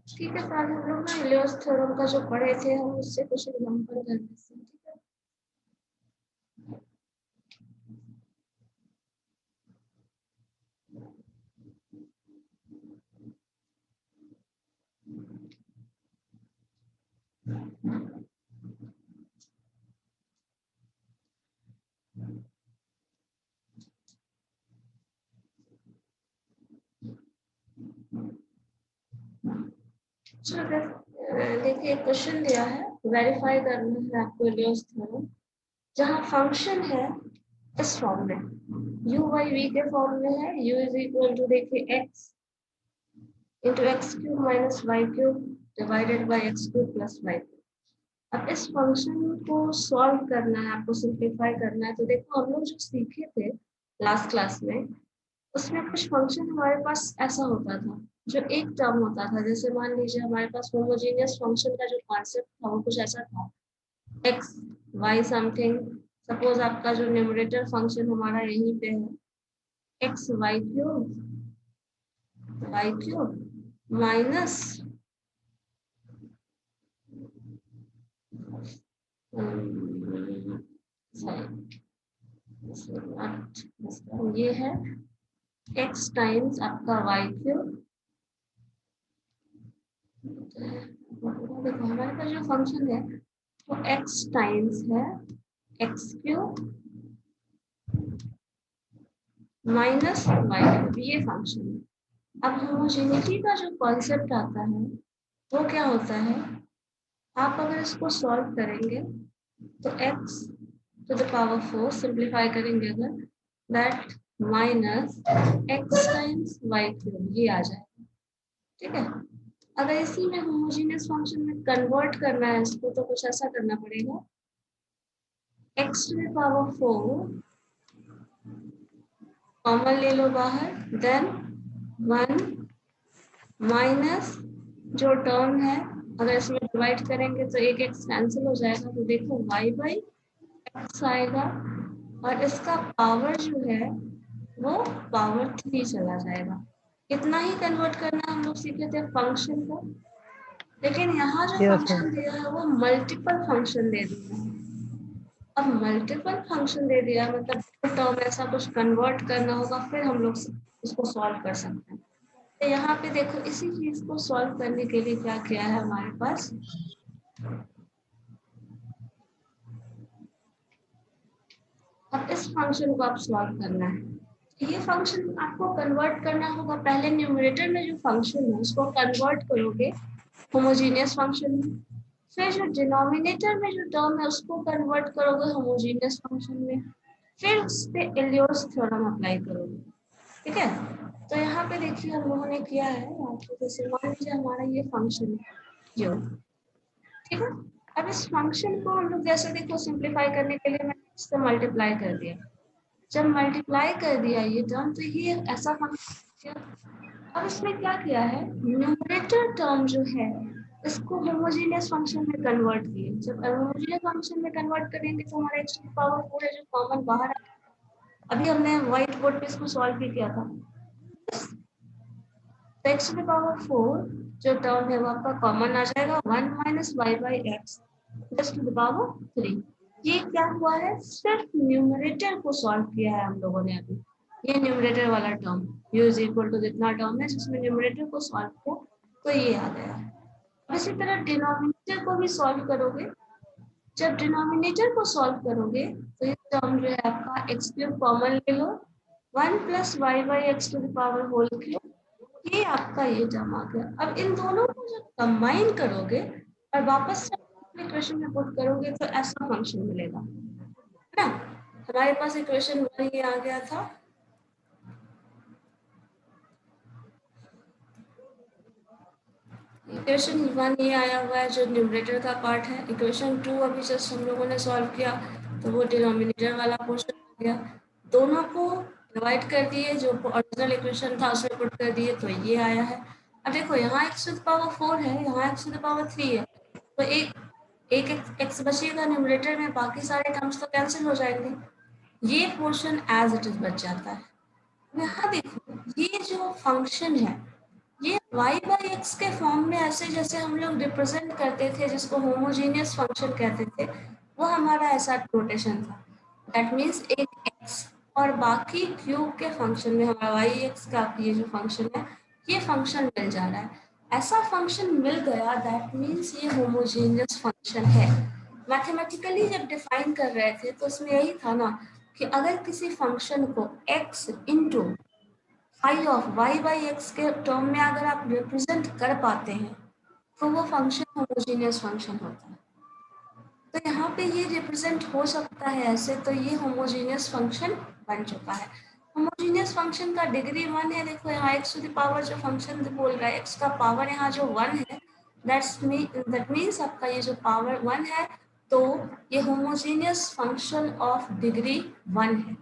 ठीक है, तो आज हम लोग ना इलियस थ्योरम का जो पढ़े थे हम उससे कुछ एग्जांपल कर लेते हैं। ठीक है, चलो देखिए क्वेश्चन दिया है, वेरीफाई करना है आपको इलियस थ्योरम, जहाँ फंक्शन है इस फॉर्म में u बाई वी के फॉर्म में है, u इज इक्वल टू देखिए x into x cube minus y cube divided by x cube plus y. अब इस फंक्शन को सॉल्व करना है, आपको सिंप्लीफाई करना है। तो देखो हम लोग जो सीखे थे लास्ट क्लास में, उसमें कुछ फंक्शन हमारे पास ऐसा होता था जो एक टर्म होता था। जैसे मान लीजिए हमारे पास होमोजेनियस फंक्शन का जो कॉन्सेप्ट था वो कुछ ऐसा था, एक्स वाई समथिंग। सपोज आपका जो न्यूमरेटर फंक्शन हमारा यहीं पे है, एक्स वाई क्यूब माइनस ये है एक्स टाइम्स आपका वाई क्यूब। देखो हमारे पास जो फंक्शन है वो एक्स टाइम्स है x cube minus y cube, ये फंक्शन है। अब होमोजेनिटी का जो कॉन्सेप्ट आता है वो क्या होता है, आप अगर इसको सॉल्व करेंगे तो x to the power 4 simplify करेंगे अगर, that minus x times y cube ये आ जाएगा। ठीक है, अगर इसी में होमोजेनियस फंक्शन में कन्वर्ट करना है इसको तो कुछ ऐसा करना पड़ेगा, x to the power 4 common ले लो बाहर, देन 1 माइनस जो टर्म है अगर इसमें डिवाइड करेंगे तो एक एक्स कैंसिल हो जाएगा, तो देखो y बाई एक्स आएगा और इसका पावर जो है वो पावर 3 चला जाएगा। इतना ही कन्वर्ट करना हम लोग सीखे थे फंक्शन को, लेकिन यहाँ जो यस मैम। फंक्शन दिया है वो मल्टीपल फंक्शन दे दिया है। अब मल्टीपल फंक्शन दे दिया मतलब टर्म ऐसा कुछ कन्वर्ट करना होगा, फिर हम लोग उसको सॉल्व कर सकते हैं। तो यहाँ पे देखो इसी चीज को सॉल्व करने के लिए क्या किया है हमारे पास, अब इस फंक्शन को आप सॉल्व करना है। ये फंक्शन आपको कन्वर्ट करना होगा, पहले न्यूमरेटर में जो फंक्शन है उसको कन्वर्ट करोगे होमोजेनियस फंक्शन में, फिर जो डिनोमिनेटर में जो टर्म है उसको कन्वर्ट करोगे होमोजेनियस फंक्शन में, फिर उस पे एलियस थ्योरम अप्लाई करोगे। ठीक है, तो यहाँ पे देखिए हम लोगों ने किया है, आपको जैसे मान लीजिए हमारा ये फंक्शन है जो, ठीक है, अब इस फंक्शन को हम लोग जैसे देखो सिंप्लीफाई करने के लिए मैंने इससे मल्टीप्लाई कर दिया, जब मल्टीप्लाई कर दिया ये टर्म तो ये ऐसा फंक्शन। अब इसमें क्या किया है, न्यूमरेटर टर्म जो है इसको होमोजेनियस फंक्शन में कन्वर्ट किए। जब होमोजेनियस फंक्शन में कन्वर्ट करेंगे तो हमारा एक्स टू पावर 4 है जो कॉमन बाहर आ, अभी हमने व्हाइट बोर्ड पे इसको सॉल्व भी किया था। तो एक्स टू पावर 4 जो टर्म है वो आपका कॉमन आ जाएगा, 1 minus y by x plus to the power 3। ये क्या हुआ है, सिर्फ न्यूमरेटर को सॉल्व किया है हम लोगों ने अभी। ये न्यूमरेटर वाला term u is equal to जितना टर्म है जिसमें न्यूमरेटर को सॉल्व किया तो ये आ गया है। इसी तरह डिनोमिनेटर को भी सॉल्व करोगे, जब डिनोमिनेटर को सॉल्व करोगे तो ये टर्म जो है आपका एक्स क्यूब कॉमन ले लो, 1 plus y by x to the power whole cube, ये आपका ये टर्म आ गया। अब इन दोनों को जब कंबाइन करोगे और वापस से इक्वेशन में पुट करोगे तो ऐसा फंक्शन मिलेगा, है ना। हमारे पास इक्वेशन 1 ये आ गया था, इक्वेशन 1 ये आया हुआ है जो न्यूमरेटर का पार्ट है। इक्वेशन 2 अभी जस्ट हम लोगों ने सॉल्व किया तो वो डिनोमिनेटर वाला पोर्शन आ गया। दोनों को डिवाइड कर दिए, जो ओरिजिनल इक्वेशन था उसमें पुट कर दिए तो ये आया है। अब देखो यहाँ एक्स टू द पावर 4 है, यहाँ एक्स टू द पावर 3 है, तो एक एक एक्स बचेगा न्यूमरेटर में, बाकी सारे टर्म्स तो कैंसिल हो जाएंगे, ये पोर्शन एज इट इज बच जाता है। यहाँ देखो ये जो फंक्शन है ये y बाई एक्स के फॉर्म में ऐसे जैसे हम लोग रिप्रेजेंट करते थे जिसको होमोजीनियस फंक्शन कहते थे, वो हमारा ऐसा नोटेशन था। दैट मीन्स एक x और बाकी क्यूब के फंक्शन में हमारा वाई एक्स का ये जो फंक्शन है, ये फंक्शन मिल जा रहा है। ऐसा फंक्शन मिल गया दैट मीन्स ये होमोजीनियस फंक्शन है। मैथमेटिकली जब डिफाइन कर रहे थे तो उसमें यही था ना कि अगर किसी फंक्शन को x into phi of y by x के टर्म में अगर आप रिप्रेजेंट कर पाते हैं तो वो फंक्शन होमोजीनियस फंक्शन होता है। तो यहाँ पे ये रिप्रेजेंट हो सकता है ऐसे, तो ये होमोजीनियस फंक्शन बन चुका है। होमोजीनियस फंक्शन का डिग्री 1 है। देखो यहाँ एक्स टू द पावर जो फंक्शन बोल रहा है, एक्स का पावर यहाँ जो 1 है, दैट मीन्स आपका ये जो पावर 1 है, तो ये होमोजीनियस फंक्शन ऑफ डिग्री 1 है।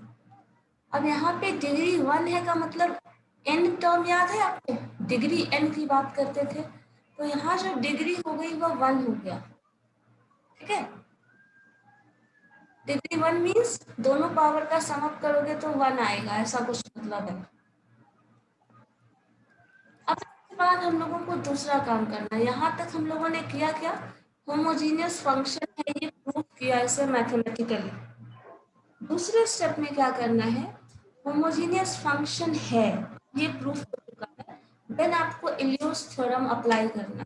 अब यहाँ पे डिग्री 1 है का मतलब n टर्म याद है आपको, डिग्री n की बात करते थे, तो यहाँ जो डिग्री हो गई वो 1 हो गया। ठीक है, डिग्री 1 मीन्स दोनों पावर का सम अप करोगे तो 1 आएगा, ऐसा कुछ मतलब है। अब इसके बाद हम लोगों को दूसरा काम करना है। यहाँ तक हम लोगों ने किया क्या, होमोजीनियस फंक्शन है ये प्रूव किया इसे मैथमेटिकली। दूसरे स्टेप में क्या करना है, होमोजीनियस फंक्शन है ये प्रूफ हो चुका है, देन आपको इलियस थ्योरम अप्लाई करना है।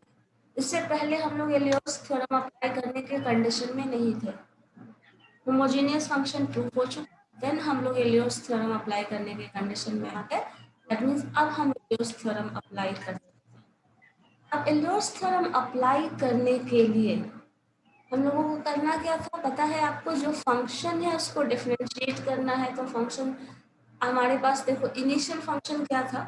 इससे पहले हम लोग इलियस थ्योरम अप्लाई करने के कंडीशन में नहीं थे। होमोजीनियस फंक्शन प्रूफ हो चुका, देन हम लोग इलियस थ्योरम अप्लाई करने के कंडीशन में आ गए। दैट मीन्स अब हम इलियस थ्योरम अप्लाई कर सकते हैं। अब इलियस थ्योरम अप्लाई करने के लिए हम लोगों को करना क्या था पता है आपको, जो फंक्शन है उसको डिफरेंशिएट करना है। तो फंक्शन हमारे पास देखो, इनिशियल फंक्शन क्या था,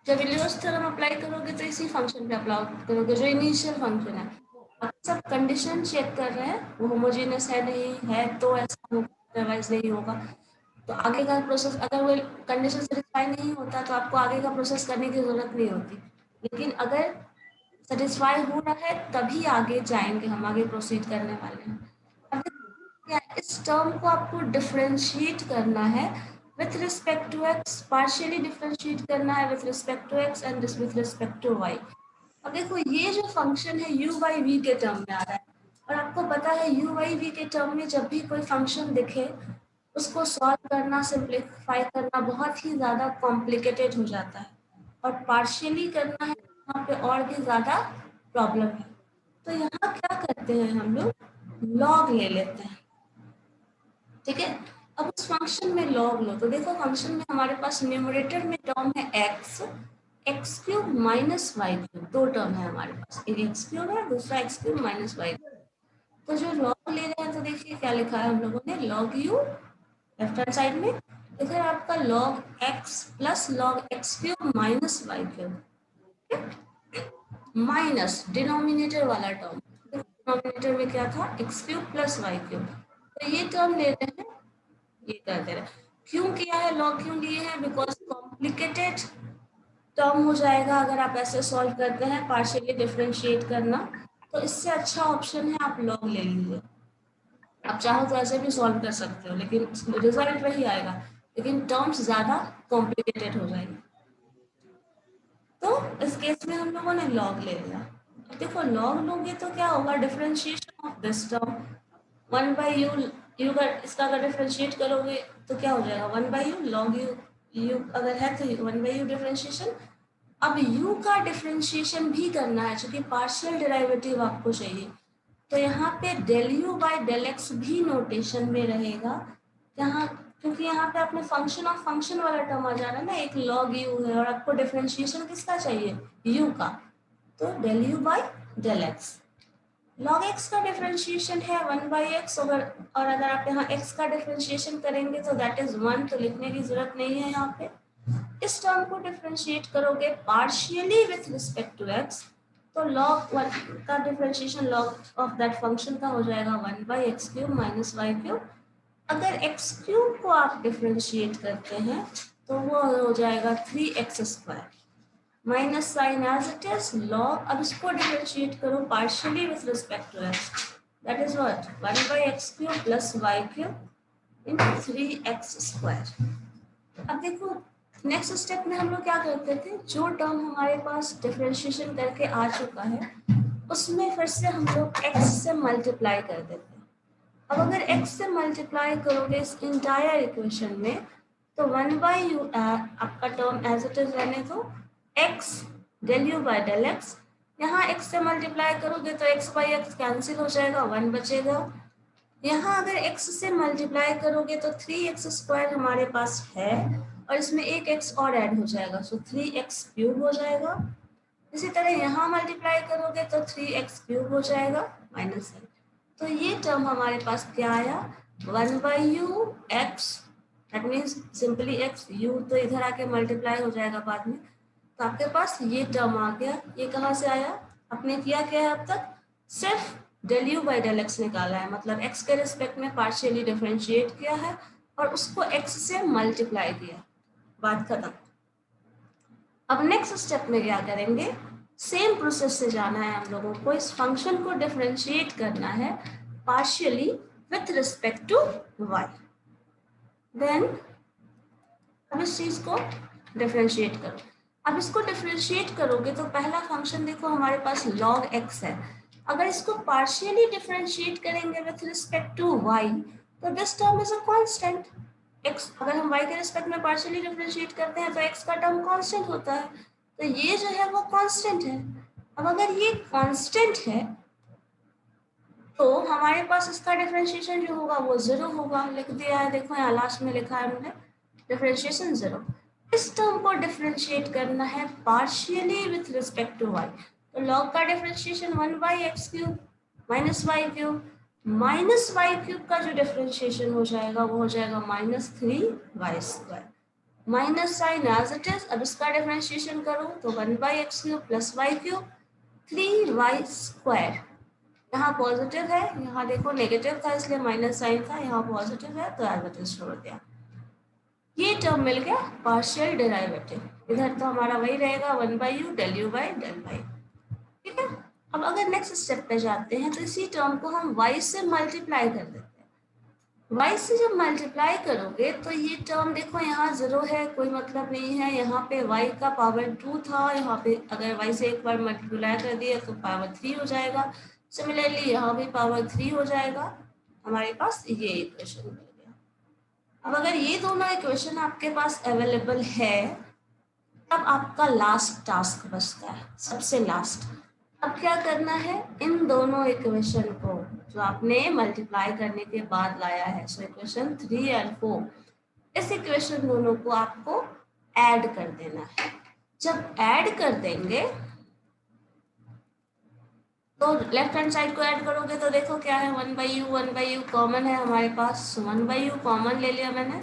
जब इलियस थ्योरम अप्लाई करोगे तो इसी फंक्शन पे अप्लाई करोगे जो इनिशियल फंक्शन है। अब सब कंडीशन चेक कर रहे हैं वो होमोजेनियस है नहीं है, तो ऐसा होगा, अदरवाइज नहीं होगा। तो आगे का प्रोसेस अगर वो कंडीशन सेटिस्फाई नहीं होता तो आपको आगे का प्रोसेस करने की जरूरत नहीं होती, लेकिन अगर सेटिस्फाई हो रहा है तभी आगे जाएंगे, हम आगे प्रोसीड करने वाले हैं। अब क्या इस टर्म को आपको डिफरेंशिएट करना है with respect to x, partially differentiate करना है with respect to x and with respect to y. अब देखो ये जो फंक्शन है u बाई वी के टर्म में आ रहा है, और आपको पता है u बाई वी के टर्म में जब भी कोई फंक्शन दिखे उसको सॉल्व करना, सिंप्लीफाई करना बहुत ही ज़्यादा कॉम्प्लिकेटेड हो जाता है, और पार्शियली करना है यहाँ पे और भी ज़्यादा प्रॉब्लम है। तो यहाँ क्या करते हैं हम लोग, लॉग ले लेते हैं। ठीक है, अब उस फंक्शन में लॉग लो तो देखो फंक्शन में हमारे पास न्यूमरेटर में टर्म है x, x cube minus y cube, दो टर्म है हमारे पास, एक एक्स क्यूब है दूसरा एक्स क्यूब माइनस वाई। तो जो लॉग ले रहे हैं तो देखिए क्या लिखा है हम लोगों ने, log u left hand side में लिखा है आपका log x plus log x cube minus y cube, minus denominator वाला टर्म। डिनोमिनेटर में क्या था, x cube plus y cube, तो ये टर्म ले रहे हैं, ये कर दे रहे हैं। क्यों किया है, लॉग क्यों लिए हैं, बिकॉज कॉम्प्लिकेटेड टर्म हो जाएगा अगर आप ऐसे सॉल्व करते हैं पार्शियली डिफरेंशिएट करना, तो इससे अच्छा ऑप्शन है आप लॉग ले लीजिए। आप चाहो तो ऐसे भी सॉल्व कर सकते हो लेकिन रिजल्ट वही आएगा, लेकिन टर्म्स ज़्यादा कॉम्प्लिकेटेड हो जाएंगे। तो इस केस में हम लोगों ने लॉग ले लिया। अब देखो लॉग लोगे तो क्या होगा, differentiation of this term 1 by you, you का इसका अगर डिफरेंशिएट करोगे तो क्या हो जाएगा 1 by you, log you, you अगर है तो 1 बाई यू डिफरेंशिएशन। अब u का डिफरेंशिएशन भी करना है क्योंकि पार्शियल डेरिवेटिव आपको चाहिए, तो यहाँ पे del u by del x भी नोटेशन में रहेगा। यहाँ क्योंकि यहाँ पे आपने फंक्शन ऑफ फंक्शन वाला टर्म आ जा रहा है ना, एक लॉग यू है और आपको डिफरेंशिएशन किसका चाहिए, u का, तो del u by del x. Log x का डिफरेंशिएशन है 1 बाई एक्स, और अगर आप यहाँ x का डिफरेंशिएशन करेंगे तो दैट इज 1, तो लिखने की जरूरत नहीं है यहाँ पे। इस टर्म को डिफरेंशिएट करोगे partially with respect to x, तो लॉग 1 का differentiation log of that function का हो जाएगा 1 by x cube minus y cube. अगर एक्स क्यूब को आप डिफरेंशिएट करते हैं तो वो हो जाएगा 3x square minus sign as it is log, अब इसको डिफरेंशिएट करो partially with respect to x, that is what 1 by x cube plus y cube into 3x square. अब देखो नेक्स्ट स्टेप में हम लोग क्या करते थे, जो टर्म हमारे पास डिफरेंशिएशन करके आ चुका है उसमें फिर से हम लोग x से मल्टीप्लाई कर देते हैं। अब अगर x से मल्टीप्लाई करोगे इस इंटायर इक्वेशन में तो 1/u आपका टर्म एज इट इज रहने दो, x del u by del x, यहाँ x से मल्टीप्लाई करोगे तो x by x कैंसिल हो जाएगा, 1 बचेगा। यहाँ अगर x से मल्टीप्लाई करोगे तो 3x स्क्वायर हमारे पास है और इसमें एक x और ऐड हो जाएगा, सो 3x क्यूब हो जाएगा। इसी तरह यहाँ मल्टीप्लाई करोगे तो 3x क्यूब हो जाएगा माइनस है। तो ये टर्म हमारे पास क्या आया, 1/u x, that means simply x, u तो इधर आके मल्टीप्लाई हो जाएगा बाद में, तो आपके पास ये टर्म आ गया। ये कहाँ से आया, आपने किया क्या है अब तक, सिर्फ del u by del x निकाला है, मतलब x के रिस्पेक्ट में पार्शियली डिफरेंशिएट किया है और उसको x से मल्टीप्लाई किया, बात खत्म। अब नेक्स्ट स्टेप में क्या करेंगे, सेम प्रोसेस से जाना है हम लोगों को, इस फंक्शन को डिफरेंशिएट करना है partially with respect to y। Then अब इस चीज को डिफरेंशिएट करो। अब इसको डिफरेंशिएट करोगे तो पहला फंक्शन देखो हमारे पास log x है, अगर इसको पार्शियली डिफरेंशिएट करेंगे विथ रिस्पेक्ट टू y तो this term is a constant. x अगर हम y के रिस्पेक्ट में पार्शियली डिफरेंशिएट करते हैं तो x का टर्म कांस्टेंट होता है, तो ये जो है वो कांस्टेंट है। अब अगर ये कांस्टेंट है तो हमारे पास इसका डिफरेंशिएशन जो होगा वो 0 होगा, लिख दिया है, देखो यहाँ लास्ट में लिखा है हमने डिफरेंशिएशन 0। इस टर्म को डिफरेंशिएट करना है partially with respect to y, तो log का differentiation 1/x cube minus y cube, minus y cube का जो डिफरेंशिएशन हो जाएगा वो हो जाएगा -3y², minus sign as it is. अब इसका डिफरेंशिएशन करो तो 1/x cube plus y cube 3y², यहाँ पॉजिटिव है, यहाँ देखो नेगेटिव था इसलिए माइनस साइन था, यहाँ पॉजिटिव है तो एज इट इज छोड़ दिया। ये टर्म मिल गया पार्शियल डेरिवेटिव, इधर तो हमारा वही रहेगा 1/u del u by del y, ठीक है। अब अगर नेक्स्ट स्टेप पे जाते हैं तो इसी टर्म को हम y से मल्टीप्लाई कर देते हैं। y से जब मल्टीप्लाई करोगे तो ये टर्म देखो यहाँ 0 है, कोई मतलब नहीं है, यहाँ पे y का पावर 2 था, यहाँ पे अगर y से एक बार मल्टीप्लाई कर दिया तो पावर 3 हो जाएगा, सिमिलरली यहाँ भी पावर 3 हो जाएगा, हमारे पास ये इक्वेशन मिल गया। अब अगर ये दोनों इक्वेशन आपके पास अवेलेबल है तब आपका लास्ट टास्क बचता है, सबसे लास्ट। अब क्या करना है, इन दोनों इक्वेशन को जो आपने मल्टीप्लाई करने के बाद लाया है, सो इक्वेशन 3 और 4, इस इक्वेशन दोनों को आपको ऐड कर देना है। जब ऐड कर देंगे तो लेफ्ट हैंड साइड को ऐड करोगे तो देखो क्या है, 1/u कॉमन है हमारे पास, 1/u कॉमन ले लिया मैंने,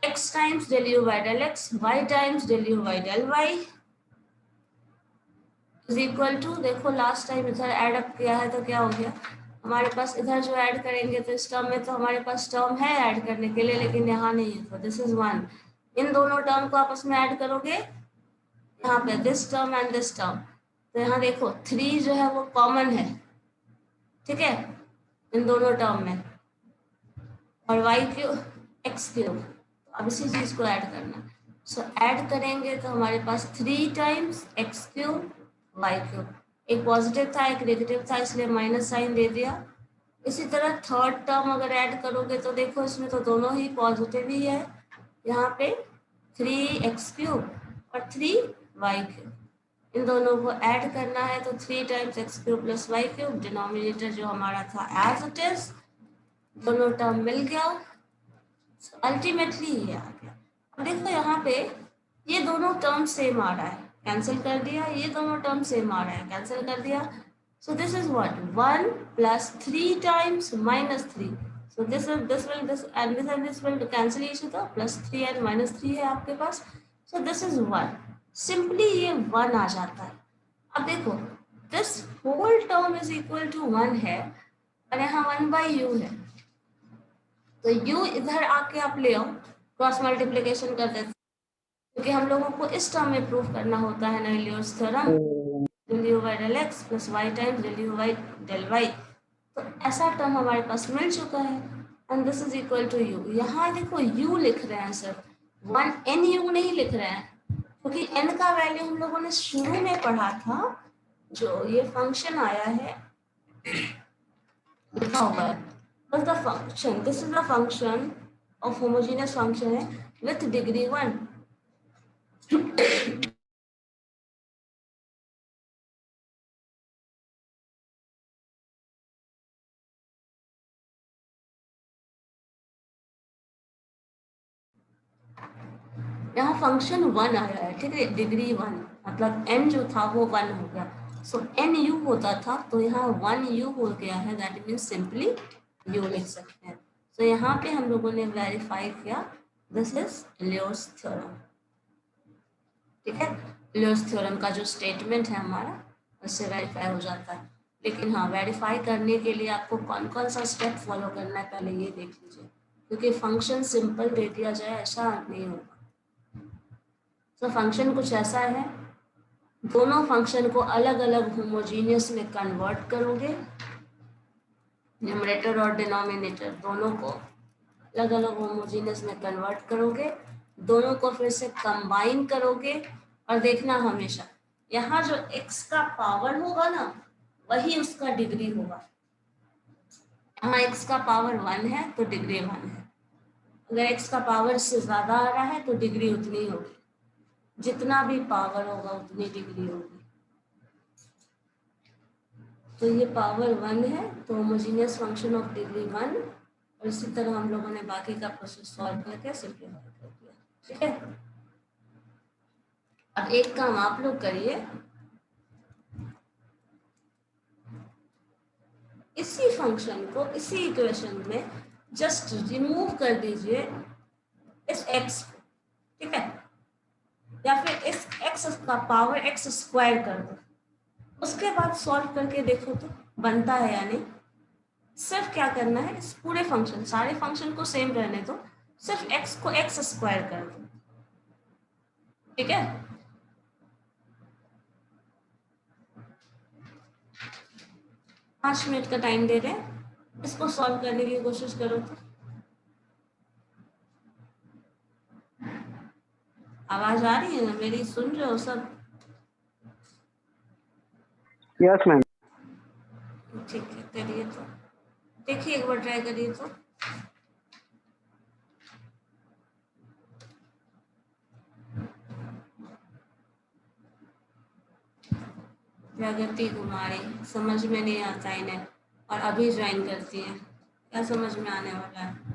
x times del u by del x, y times del u by del y is equal to, देखो लास्ट टाइम इधर ऐड अप किया है तो क्या हो गया हमारे पास, इधर जो ऐड करेंगे तो इस टर्म में तो हमारे पास टर्म है ऐड करने के लिए लेकिन यहाँ नहीं है, तो दिस इज 1। इन दोनों टर्म को आपस में ऐड करोगे यहाँ पे this term and this term, तो यहाँ देखो 3 जो है वो कॉमन है, ठीक है, इन दोनों टर्म में, और y क्यूब x क्यूब, अब इसी चीज को ऐड करना, सो ऐड करेंगे तो हमारे पास 3 times x cube y cube, एक पॉजिटिव था एक नेगेटिव था इसलिए माइनस साइन दे दिया। इसी तरह थर्ड टर्म अगर ऐड करोगे तो देखो इसमें तो दोनों ही पॉजिटिव ही है, यहाँ पे 3x क्यूब और 3y क्यूब, इन दोनों को ऐड करना है तो 3 times x cube plus y cube, denominator जो हमारा था एज इट इज, दोनों टर्म मिल गया, अल्टीमेटली ये आ गया। अब देखो यहाँ पे ये दोनों टर्म सेम आ रहा है, कैंसिल कर दिया, ये दोनों टर्म सेम आ रहा है, कैंसिल कर दिया, so this is what 1 plus 3 times -3, so this will and this will cancel each other, plus 3 and -3 है आपके पास, सो दिस इज 1, सिंपली ये 1 आ जाता है। अब देखो this whole term is equal to 1 है और यहाँ 1/u है, तो u इधर आके आप ले आओ, क्रॉस मल्टीप्लिकेशन कर देते हैं क्योंकि हम लोगों को इस टर्म में प्रूफ करना होता है Euler's theorem, del u by del x plus y times del u by del y, तो ऐसा टर्म हमारे पास मिल चुका है and this is equal to u। यहाँ देखो u लिख रहे हैं सर, वन एन यू नहीं लिख रहे हैं, क्योंकि एन का वैल्यू हम लोगों ने शुरू में पढ़ा था, जो ये फंक्शन आया है लिखा हुआ है, बस the function, this is the function of homogeneous function है विथ डिग्री 1। यहाँ फंक्शन 1 आया है, ठीक है, डिग्री 1, मतलब n जो था वो 1 हो गया। सो n u होता था, तो यहाँ 1 u हो गया है, दैट मीन्स सिंपली u लिख सकते हैं। तो यहाँ पे हम लोगों ने वेरीफाई किया, दिस इज लियोस थ्योरम, ठीक है। लियोस थ्योरम का जो स्टेटमेंट है हमारा, उससे वेरीफाई हो जाता है। लेकिन हाँ, वेरीफाई करने के लिए आपको कौन कौन सा स्टेप फॉलो करना है पहले ये देख लीजिए, क्योंकि फंक्शन सिंपल दे दिया जाए ऐसा नहीं होगा। तो फंक्शन कुछ ऐसा है, दोनों फंक्शन को अलग अलग होमोजीनियस में कन्वर्ट करोगे, न्यूमरेटर और डिनोमिनेटर दोनों को अलग अलग होमोजीनियस में कन्वर्ट करोगे, दोनों को फिर से कंबाइन करोगे, और देखना हमेशा यहाँ जो x का पावर होगा ना, वही उसका डिग्री होगा। यहाँ x का पावर 1 है तो डिग्री 1 है, अगर x का पावर से ज्यादा आ रहा है तो डिग्री उतनी होगी, जितना भी पावर होगा उतनी डिग्री होगी। तो ये पावर 1 है, तो होमोजीनियस फंक्शन ऑफ डिग्री 1, और इसी तरह हम लोगों ने बाकी का प्रोसेस सॉल्व करके सिंप्लीफाई कर दिया, ठीक है। अब एक काम आप लोग करिए, इसी फंक्शन को इसी इक्वेशन में जस्ट रिमूव कर दीजिए इस x को, ठीक है, या फिर इस x का पावर x स्क्वायर कर दो, उसके बाद सॉल्व करके देखो तो बनता है या नहीं। सिर्फ क्या करना है, इस पूरे फंक्शन, सारे फंक्शन को सेम रहने दो, सिर्फ x को x स्क्वायर कर दो, ठीक है। 5 मिनट का टाइम दे रहे हैं, इसको सॉल्व करने की कोशिश करो तो। आवाज आ रही है ना मेरी, सुन रहे हो सब? Yes ma'am. ठीक है, करिए तो, देखिए एक बार ट्राई करिए तो। प्रगति कुमारी, समझ में नहीं आता इन्हें, और अभी ज्वाइन करती है, क्या समझ में आने वाला है?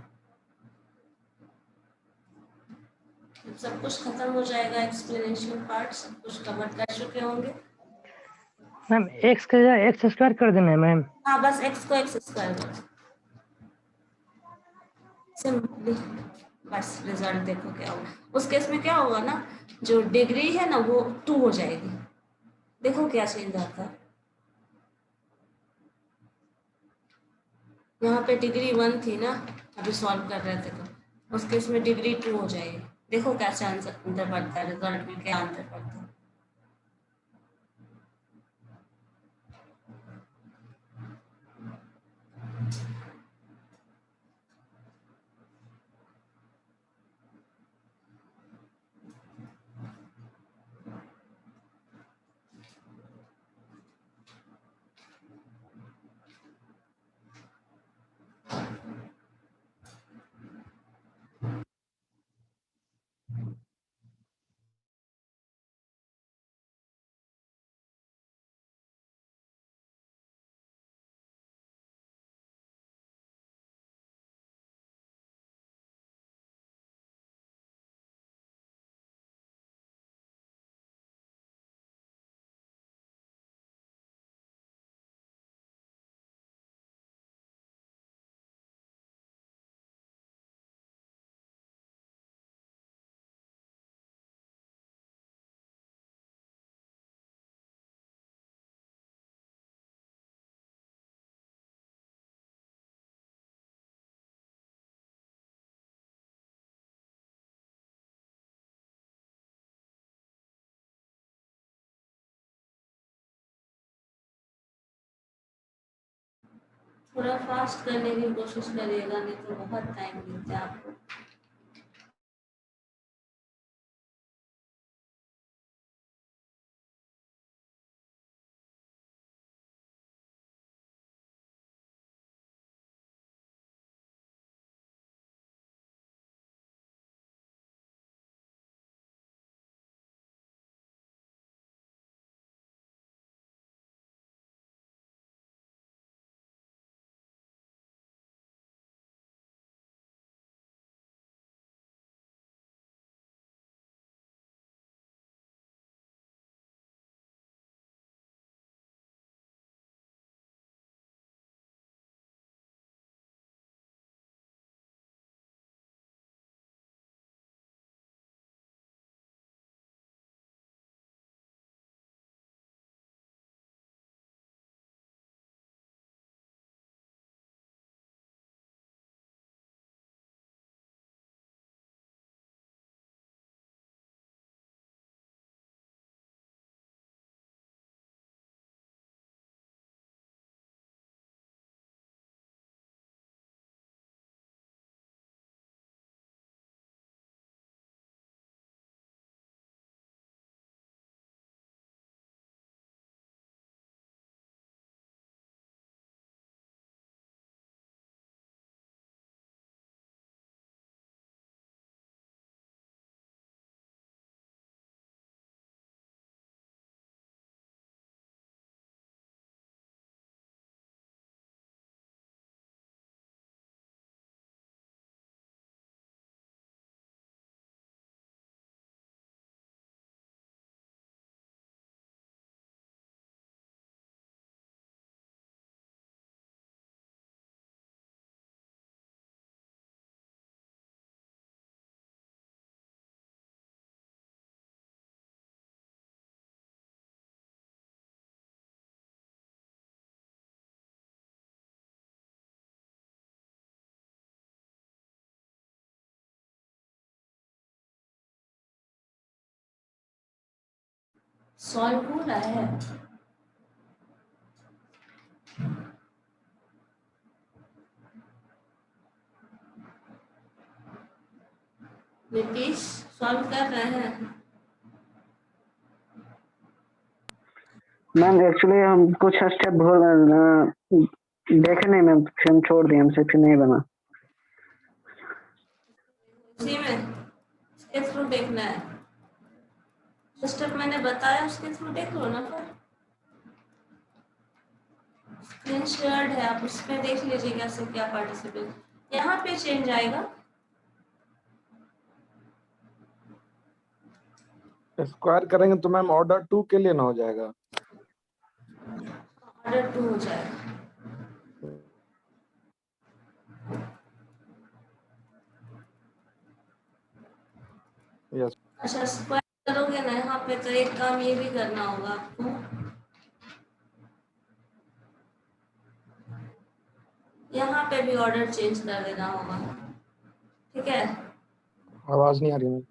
जब सब कुछ खत्म हो जाएगा, एक्सप्लेनेशन पार्ट सब कुछ कवर कर चुके होंगे। मैम एक्स का जगह एक्स स्क्वायर कर देना है मैम। हाँ, बस x को x स्क्वायर कर दो सिंपली, बस रिजल्ट देखो क्या होगा। उस केस में क्या होगा ना, जो डिग्री है ना वो 2 हो जाएगी, देखो क्या चेंज आता है। यहाँ पे डिग्री 1 थी ना, अभी सॉल्व कर रहे थे, तो उस केस में डिग्री 2 हो जाएगी, देखो कैसे आंसर अंतर पड़ता है, रिजल्ट में क्या अंतर पड़ता है। थोड़ा फास्ट करने की कोशिश करिएगा, नहीं तो बहुत टाइम लेते हैं आपको। सॉल्व हो रहा है। नीतीश सॉल्व कर रहे हैं। मैम एक्चुअली हम कुछ स्टेप भूल देखे नहीं मैम, फिर हम छोड़ दिए, हमसे फिर नहीं बना। इसी में इसके थ्रू देखना है, जो स्टेप मैंने बताया उसके थ्रू देख लो ना। फिर स्क्रीन शेयर्ड है, आप उसमें देख लीजिए कैसे क्या पार्टिसिपेट। यहाँ पे चेंज आएगा, स्क्वायर करेंगे तो मैम ऑर्डर 2 के लिए ना हो जाएगा। ऑर्डर 2 हो जाएगा। यस। अच्छा स्क्वायर करोगे ना यहाँ पे, तो एक काम ये भी करना होगा आपको, यहाँ पे भी ऑर्डर चेंज कर देना होगा। ठीक है, आवाज नहीं आ रही मैम।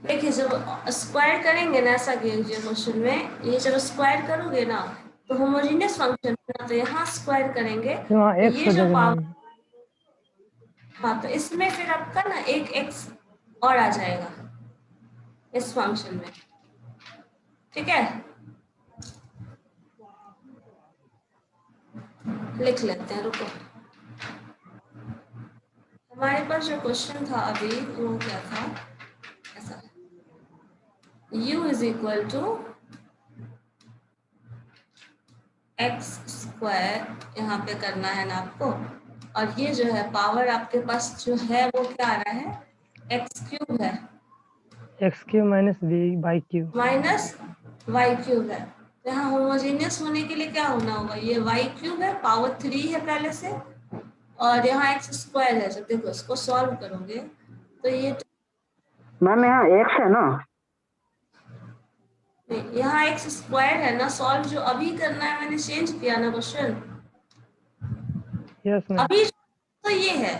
देखिए जब स्क्वायर करेंगे ना, ऐसा कीजिए क्वेश्चन में, ये जब स्क्वायर करोगे ना तो होमोजेनियस फंक्शन है ना, तो यहाँ स्क्वायर करेंगे तो वहाँ तो एक्स ये कर जो देना पावर, मैम। हाँ तो इसमें फिर आपका ना एक एक्स और आ जाएगा इस फंक्शन में। ठीक है, लिख लेते हैं, रुको। हमारे पास जो क्वेश्चन था अभी वो क्या था, ऐसा u is equal to x square यहाँ पे करना है ना आपको, और ये जो है पावर आपके पास जो है वो क्या आ रहा है, एक्स क्यूब है x q minus b by q minus y cube है। तो यहाँ होमोजेनियस होने के लिए क्या होना होगा, ये वाई क्यूब है, पावर 3 है पहले से, और यहाँ एक्स स्क्वायर है। जब देखो इसको सॉल्व करोगे तो ये मैम यहाँ एक्स है ना, यहाँ एक्स स्क्वायर है ना, सॉल्व जो अभी करना है मैंने चेंज किया ना क्वेश्चन, यस मैम। अभी तो ये है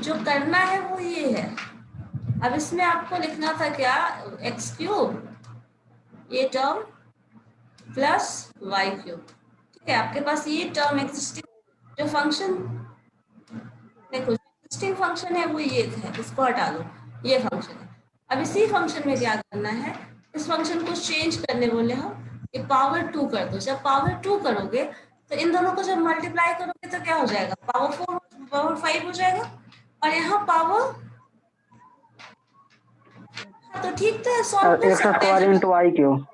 जो करना है वो ये है। अब इसमें आपको लिखना था क्या, एक्स क्यूब ये टर्म प्लस वाई क्यूब। ठीक है, आपके पास ये टर्म एग्जिस्टिंग जो फंक्शन, देखो एग्जिस्टिंग फंक्शन है वो ये है, इसको हटा दो, ये फंक्शन है। अब इसी फंक्शन में क्या करना है, इस फंक्शन को चेंज करने बोले हम, ये पावर 2 कर दो। जब पावर 2 करोगे तो इन दोनों को जब मल्टीप्लाई करोगे तो क्या हो जाएगा, पावर 4 पावर 5 हो जाएगा, और यहाँ पावर, हाँ तो ठीक तो है, सॉल्व कर एक्स सकते स्क्वायर हैं। Into y cube.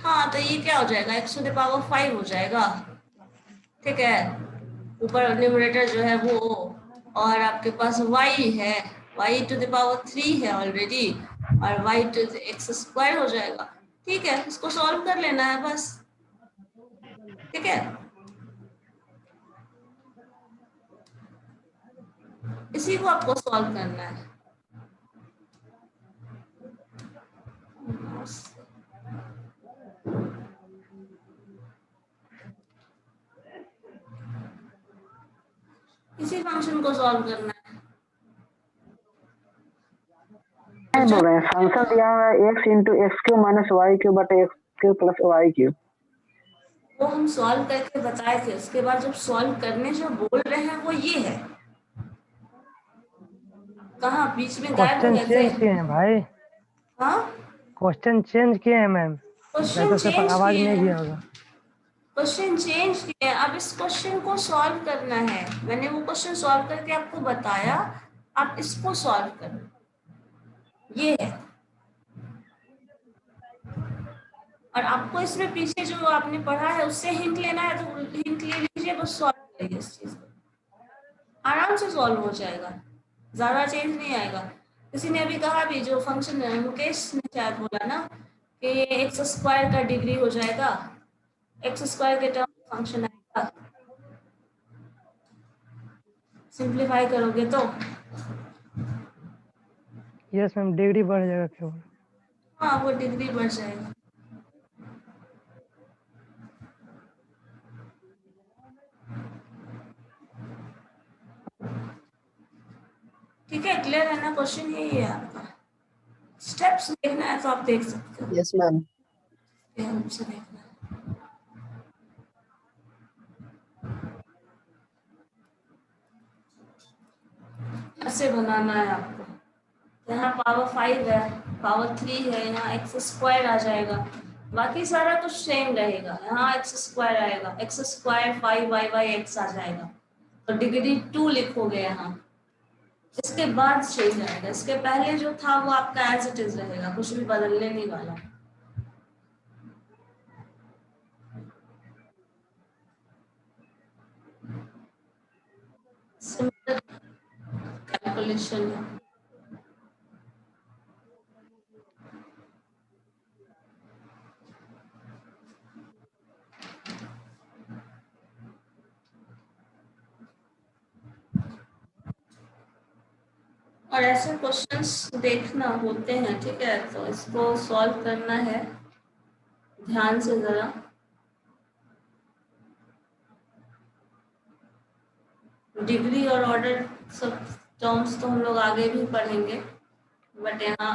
हाँ तो ये क्या हो जाएगा, एक्स टू द पावर 5 हो जाएगा। ठीक है, ऊपर न्यूमरेटर जो है वो, और आपके पास y है, y टू द पावर 3 है ऑलरेडी, और y to the x square हो जाएगा। ठीक है, इसको सॉल्व कर लेना है बस। ठीक है, इसी को आपको सॉल्व करना है। इसी फंक्शन को सॉल्व करना है। नहीं बोल रहे हैं, फंक्शन दिया हुआ है x into x cube minus y cube बटे x cube plus y cube. वो हम सॉल्व करके बताए थे, उसके बाद जब सॉल्व करने जो बोल रहे हैं वो ये है। कहाँ बीच में गायब हो क्वेश्चन गए थे। चेंज किए हैं भाई, हाँ क्वेश्चन चेंज किए हैं मैम, नहीं क्वेश्चन तो उसके पास चेंज आवाज किए नहीं हैं, दिया होगा। क्वेश्चन चेंज किए हैं। अब इस क्वेश्चन को सॉल्व करना है, मैंने वो क्वेश्चन सॉल्व करके आपको बताया, आप इसको सॉल्व करो, ये है। और आपको इसमें पीछे जो आपने पढ़ा है उससे हिंट लेना है तो हिंट ले लीजिए, बस सॉल्व करिए इस चीज को, आराम से सॉल्व हो जाएगा, ज्यादा चेंज नहीं आएगा। किसी ने अभी कहा भी, जो फंक्शन मुकेश ने शायद बोला ना कि ये एक्स स्क्वायर का डिग्री हो जाएगा, एक्स स्क्वायर के टर्म फंक्शन आएगा, सिंप्लीफाई करोगे तो। यस मैम, डिग्री बढ़ जाएगा केवल। हाँ वो डिग्री बढ़ जाएगा। ठीक है, क्लियर है ना, क्वेश्चन यही है आपका। स्टेप्स देखना है तो आप देख सकते हो। Yes ma'am. ये हमसे देखना है। ऐसे बनाना है आपको। यहाँ पावर 5 है, पावर 3 है, यहाँ एक्स स्क्वायर आ जाएगा, बाकी सारा तो सेम रहेगा। यहाँ एक्स स्क्वायर आएगा, एक्स स्क्वायर 5y/x आ जाएगा, तो डिग्री 2 लिखोगे यहाँ। इसके बाद चेंज आएगा, इसके पहले जो था वो आपका एज इट इज रहेगा, कुछ भी बदलने नहीं वाला। सिंपल कैलकुलेशन है। और ऐसे क्वेश्चंस देखना होते हैं, ठीक है, तो इसको सॉल्व करना है ध्यान से जरा। डिग्री और ऑर्डर सब टर्म्स तो हम लोग आगे भी पढ़ेंगे, बट यहाँ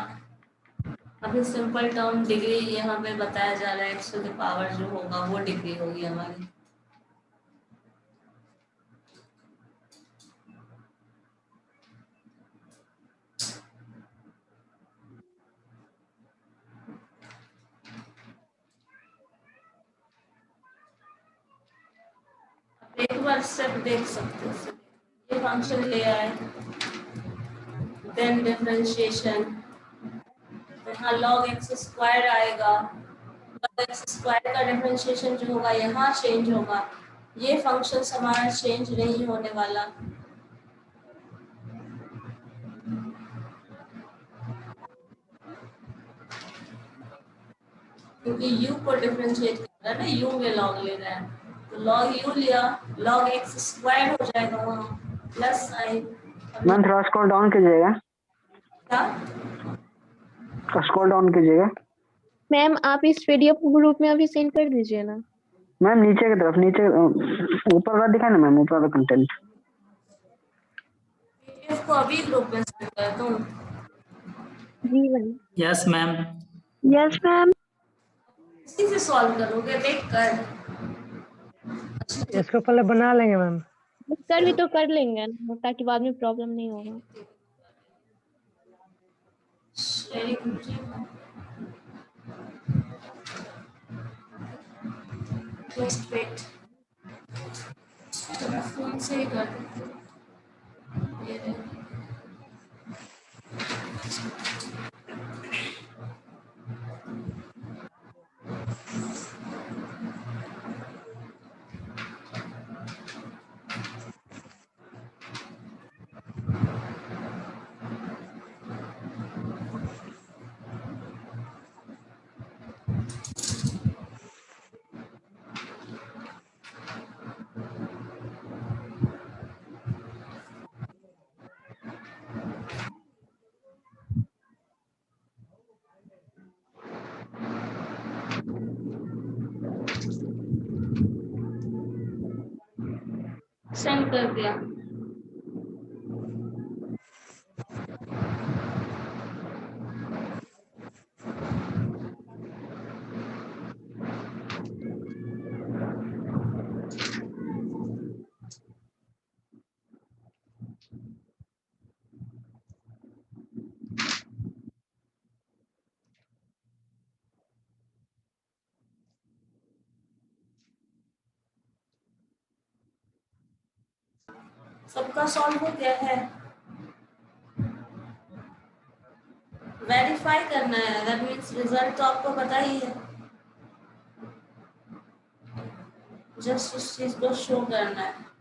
अभी सिंपल टर्म डिग्री यहाँ पे बताया जा रहा है। एक्स टू द पावर जो होगा वो डिग्री होगी हमारी। एक बार स्टेप देख सकते हो। ये फंक्शन ले आए, देन डिफरेंशिएशन, यहाँ log x स्क्वायर आएगा, log x स्क्वायर का डिफरेंशिएशन जो होगा यहाँ चेंज होगा। ये फंक्शन हमारा चेंज नहीं होने वाला, क्योंकि u को डिफरेंशिएट कर रहा है ना, u में log ले रहा है, तो log u लिया, log x स्क्वायर हो जाएगा वहाँ प्लस साइन। मैम थोड़ा स्क्रॉल डाउन कीजिएगा, क्या स्क्रॉल डाउन कीजिएगा। मैम आप इस पीडीएफ को ग्रुप में अभी सेंड कर दीजिए ना। मैम नीचे की तरफ, नीचे ऊपर वाला दिखाए ना मैम, ऊपर वाला कंटेंट। पीडीएफ को अभी ग्रुप में सेंड कर दूं? जी ma'am. Yes ma'am. Yes ma'am. इसी से सॉल्व करोगे देख कर? इसको पहले बना लेंगे मैम। कर भी तो कर लेंगे ना, ताकि बाद में प्रॉब्लम नहीं होगा। Very good. Just wait, phone से ही कर देते हैं। ये रहे। सेंड कर दिया। सबका सॉल्व हो गया है? वेरीफाई करना है, दैट मीन्स रिजल्ट तो आपको पता ही है, जस्ट उस चीज को शो करना है।